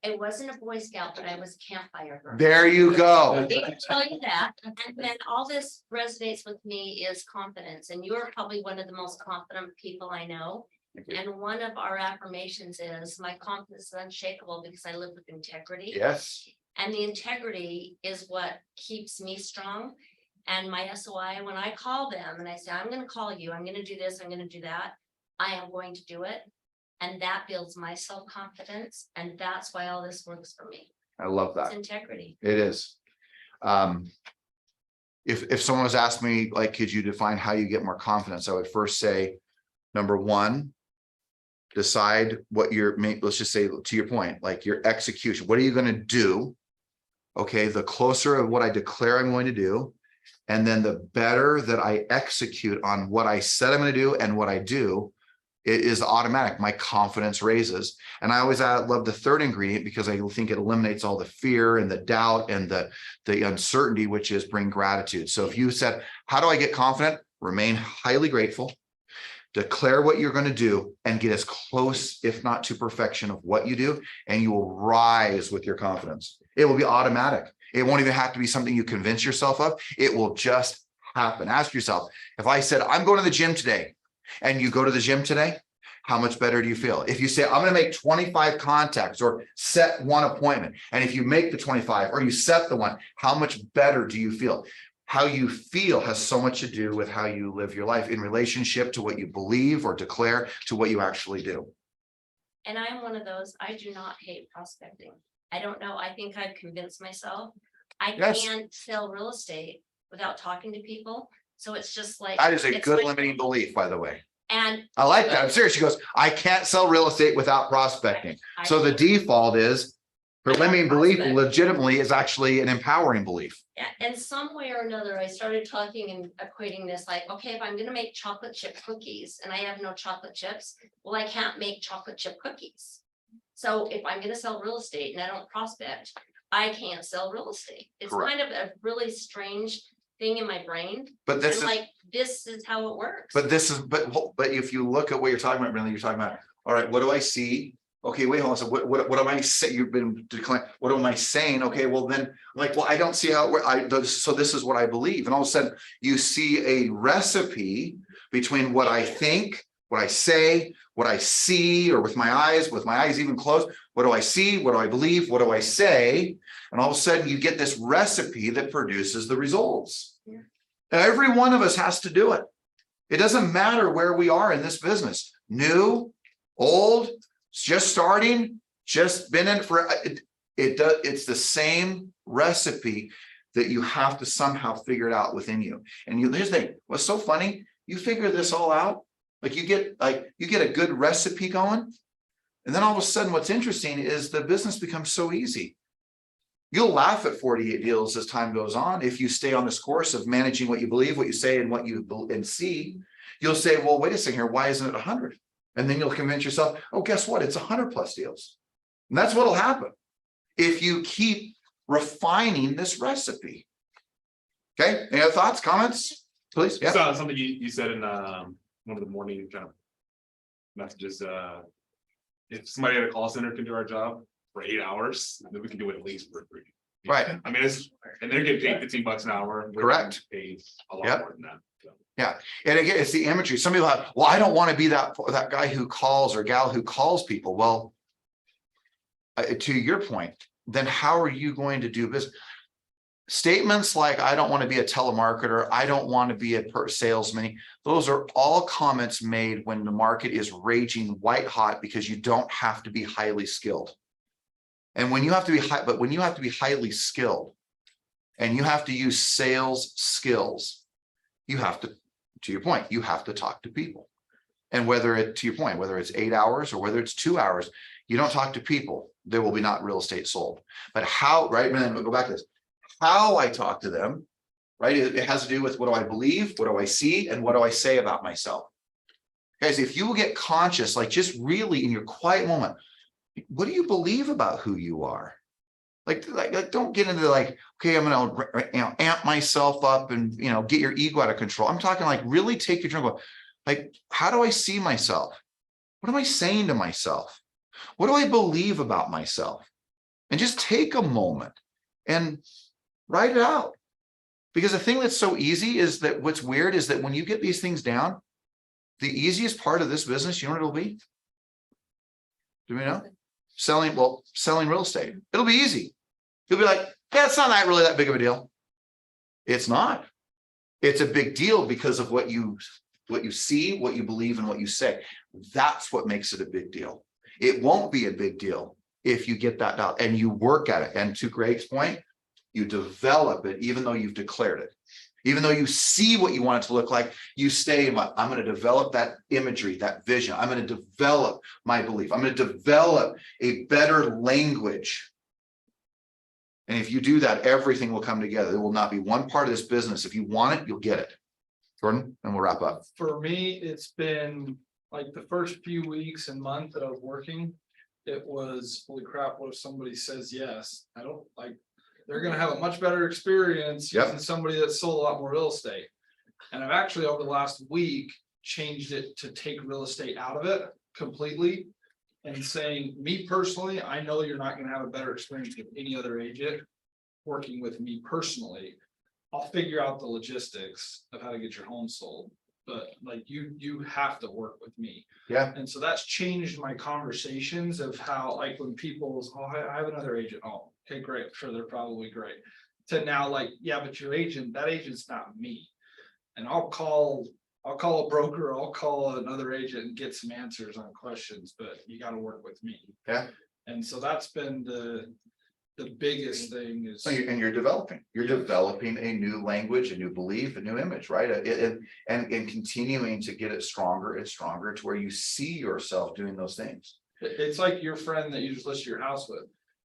[SPEAKER 4] It wasn't a Boy Scout, but I was a campfire girl.
[SPEAKER 1] There you go.
[SPEAKER 4] I can tell you that. And then all this resonates with me is confidence. And you're probably one of the most confident people I know. And one of our affirmations is, my confidence is unshakable because I live with integrity.
[SPEAKER 1] Yes.
[SPEAKER 4] And the integrity is what keeps me strong. And my SOI, when I call them and I say, I'm going to call you, I'm going to do this, I'm going to do that, I am going to do it. And that builds my self-confidence. And that's why all this works for me.
[SPEAKER 1] I love that.
[SPEAKER 4] It's integrity.
[SPEAKER 1] It is. If someone was asking me, like, could you define how you get more confidence? I would first say, number one, decide what your main, let's just say, to your point, like your execution. What are you going to do? Okay, the closer of what I declare I'm going to do, and then the better that I execute on what I said I'm going to do and what I do, it is automatic. My confidence raises. And I always love the third ingredient, because I think it eliminates all the fear and the doubt and the uncertainty, which is bring gratitude. So if you said, how do I get confident? Remain highly grateful. Declare what you're going to do and get as close, if not to perfection, of what you do, and you will rise with your confidence. It will be automatic. It won't even have to be something you convince yourself of. It will just happen. Ask yourself, if I said, I'm going to the gym today, and you go to the gym today, how much better do you feel? If you say, I'm going to make 25 contacts or set one appointment, and if you make the 25 or you set the one, how much better do you feel? how you feel has so much to do with how you live your life in relationship to what you believe or declare to what you actually do.
[SPEAKER 4] And I'm one of those, I do not hate prospecting. I don't know, I think I've convinced myself. I
[SPEAKER 1] Yes.
[SPEAKER 4] can't sell real estate without talking to people. So it's just like.
[SPEAKER 1] That is a
[SPEAKER 4] it's
[SPEAKER 1] good
[SPEAKER 4] like-
[SPEAKER 1] limiting belief, by the way.
[SPEAKER 4] And.
[SPEAKER 1] I like that. I'm serious. She goes, I can't sell real estate without prospecting.
[SPEAKER 4] I
[SPEAKER 1] So the
[SPEAKER 4] can't.
[SPEAKER 1] default is her limiting belief
[SPEAKER 4] Prospect.
[SPEAKER 1] legitimately is actually an empowering belief.
[SPEAKER 4] Yeah, and some way or another, I started talking and equating this like, okay, if I'm gonna make chocolate chip cookies and I have no chocolate chips, well, I can't make chocolate chip cookies. So if I'm gonna sell real estate and I don't prospect, I can't sell real estate. It's
[SPEAKER 1] Correct.
[SPEAKER 4] kind of a really strange thing in my brain.
[SPEAKER 1] But this
[SPEAKER 4] And
[SPEAKER 1] is,
[SPEAKER 4] like, this is how it works.
[SPEAKER 1] but if you look at what you're talking about, really, you're talking about, all right, what do I see? Okay, wait, hold on. So what am I saying? You've been declaring, what am I saying? Okay, well then, I'm like, well, I don't see how, so this is what I believe. And all of a sudden you see a recipe between what I think, what I say, what I see, or with my eyes even closed. What do I see? What do I believe? What do I say? And all of a sudden you get this recipe that produces the results.
[SPEAKER 4] Yeah.
[SPEAKER 1] Now, every one of us has to do it. It doesn't matter where we are in this business, new, old, just starting, just been in for it's the same recipe that you have to somehow figure it out within you. And here's the thing, what's so funny, you figure this all out, like you get a good recipe going, and then all of a sudden what's interesting is the business becomes so easy. You'll laugh at 48 deals as time goes on if you stay on this course of managing what you believe, what you say, and what you see. You'll say, well, wait a second here, why isn't it 100? And then you'll convince yourself, oh, guess what? It's 100 plus deals. And that's what'll happen if you keep refining this recipe. Okay, any other thoughts, comments, please? Yeah.
[SPEAKER 5] So something you said in one of the morning kind of messages, if somebody at a call center can do our job for 8 hours, then we can do it at least for free.
[SPEAKER 1] Right.
[SPEAKER 5] I mean, and they're getting paid $15 an hour. We're
[SPEAKER 1] Correct.
[SPEAKER 5] getting Paid a lot
[SPEAKER 1] Yep.
[SPEAKER 5] more than that. So.
[SPEAKER 1] And again, it's the imagery. Some people have, well, I don't want to be that guy who calls or gal who calls people. Well, to your point, then how are you going to do business? Statements like, I don't want to be a telemarketer, I don't want to be a salesman. Those are all comments made when the market is raging white hot because you don't have to be highly skilled. And when you have to be when you have to be highly skilled and you have to use sales skills, you have to your point, you have to talk to people. And to your point, whether it's 8 hours or whether it's 2 hours, you don't talk to people, there will be not real estate sold. But how, right? And then we'll go back to this. How I talk to them, right? It has to do with what do I believe, what do I see, and what do I say about myself. Guys, if you will get conscious, like just really in your quiet moment, what do you believe about who you are? Like don't get into like, okay, I'm gonna amp myself up and get your ego out of control. I'm talking like really take your control. Like, how do I see myself? What am I saying to myself? What do I believe about myself? And just take a moment and write it out. Because the thing that's so easy is that what's weird is that when you get these things down, the easiest part of this business, you know what it'll be? Do we know? Selling real estate. It'll be easy. You'll be like, yeah, it's not really that big of a deal. It's not. It's a big deal because of what you see, what you believe, and what you say. That's what makes it a big deal. It won't be a big deal if you get that out and you work at it. And to Greg's point, you develop it, even though you've declared it. Even though you see what you want it to look like, you stay, I'm going to develop that imagery, that vision. I'm going to develop my belief. I'm going to develop a better language. And if you do that, everything will come together. There will not be one part of this business. If you want it, you'll get it. Jordan, and we'll wrap up.
[SPEAKER 6] For me, it's been like the first few weeks and month that I was working, it was, holy crap, what if somebody says yes? I don't like, they're gonna have a much better experience
[SPEAKER 1] Yep.
[SPEAKER 6] using somebody that sold a lot more real estate. And I've actually over the last week changed it to take real estate out of it completely. And saying, me personally, I know you're not gonna have a better experience with any other agent working with me personally. I'll figure out the logistics of how to get your home sold, but like you have to work with me.
[SPEAKER 1] Yeah.
[SPEAKER 6] And so that's changed my conversations of how, like when people, oh, I have another agent. Oh, okay, great. Sure, they're probably great. to now like, yeah, but your agent, that agent's not me. And I'll call a broker, I'll call another agent and get some answers on questions, but you gotta work with me.
[SPEAKER 1] Yeah.
[SPEAKER 6] And so that's been the biggest thing is.
[SPEAKER 1] And you're developing a new language, a new belief, a new image, right? And continuing to get it stronger and stronger to where you see yourself doing those things.
[SPEAKER 6] It's like your friend that you just listed your house with.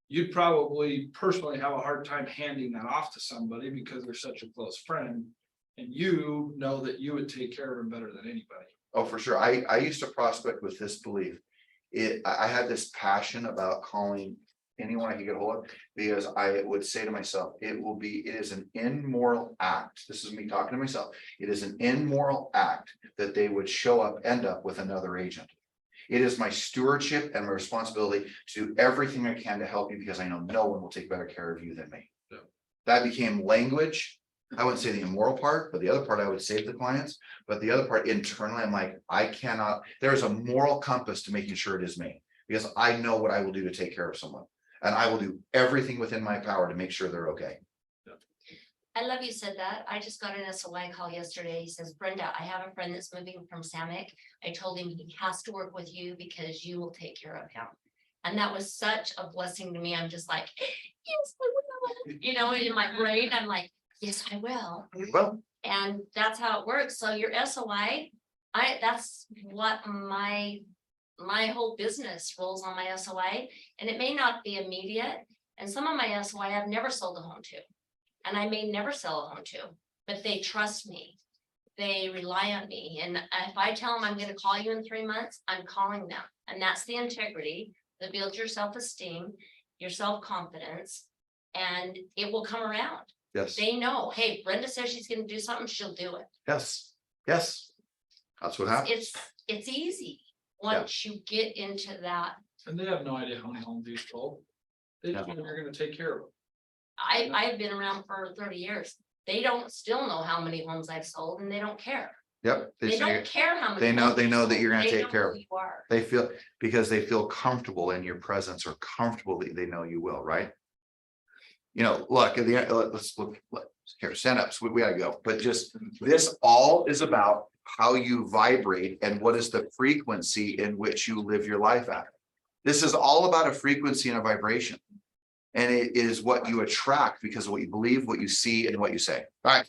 [SPEAKER 6] You'd probably personally have a hard time handing that off to somebody because they're such a close friend. And you know that you would take care of them better than anybody.
[SPEAKER 1] Oh, for sure. I used to prospect with this belief. I had this passion about calling anyone I could get a hold of, because I would say to myself, it is an immoral act. This is me talking to myself. It is an immoral act that they would end up with another agent. It is my stewardship and my responsibility to do everything I can to help you, because I know no one will take better care of you than me.
[SPEAKER 6] Yeah.
[SPEAKER 1] That became language. I wouldn't say the immoral part, but the other part I would say to the clients, but the other part internally, I'm like, there is a moral compass to making sure it is me, because I know what I will do to take care of someone. And I will do everything within my power to make sure they're okay.
[SPEAKER 4] I love you said that. I just got an SOI call yesterday. He says, Brenda, I have a friend that's moving from Samek. I told him he has to work with you because you will take care of him. And that was such a blessing to me. I'm just like, yes, I will. You know, in my brain, I'm like, yes, I will.
[SPEAKER 1] Well,
[SPEAKER 4] And that's how it works. So your SOI, that's what my whole business rolls on my SOI. And it may not be immediate. And some of my SOI I've never sold a home to. And I may never sell a home to, but they trust me. They rely on me. And if I tell them I'm going to call you in 3 months, I'm calling them. And that's the integrity that builds your self-esteem, your self-confidence, and it will come around.
[SPEAKER 1] yes,
[SPEAKER 4] They know, hey, Brenda says she's going to do something, she'll do it.
[SPEAKER 1] yes, yes. That's what happens.
[SPEAKER 4] It's easy once you get into that.
[SPEAKER 6] And they have no idea how many homes you sold. They just know you're gonna take care of them.
[SPEAKER 4] I've been around for 30 years. They don't still know how many homes I've sold, and they don't care.
[SPEAKER 1] Yep.
[SPEAKER 4] They don't care how many.
[SPEAKER 1] they know-
[SPEAKER 4] homes
[SPEAKER 1] they
[SPEAKER 4] you
[SPEAKER 1] know that
[SPEAKER 4] sold.
[SPEAKER 1] you're gonna
[SPEAKER 4] They
[SPEAKER 1] take
[SPEAKER 4] know
[SPEAKER 1] care
[SPEAKER 4] who
[SPEAKER 1] of
[SPEAKER 4] you are.
[SPEAKER 1] They feel comfortable in your presence, or comfortable that they know you will, right? You know, look at the end, let's look here, stand ups, we gotta go, but just this all is about how you vibrate and what is the frequency in which you live your life at. This is all about a frequency and a vibration. And it is what you attract because of what you believe, what you see, and what you say. All right.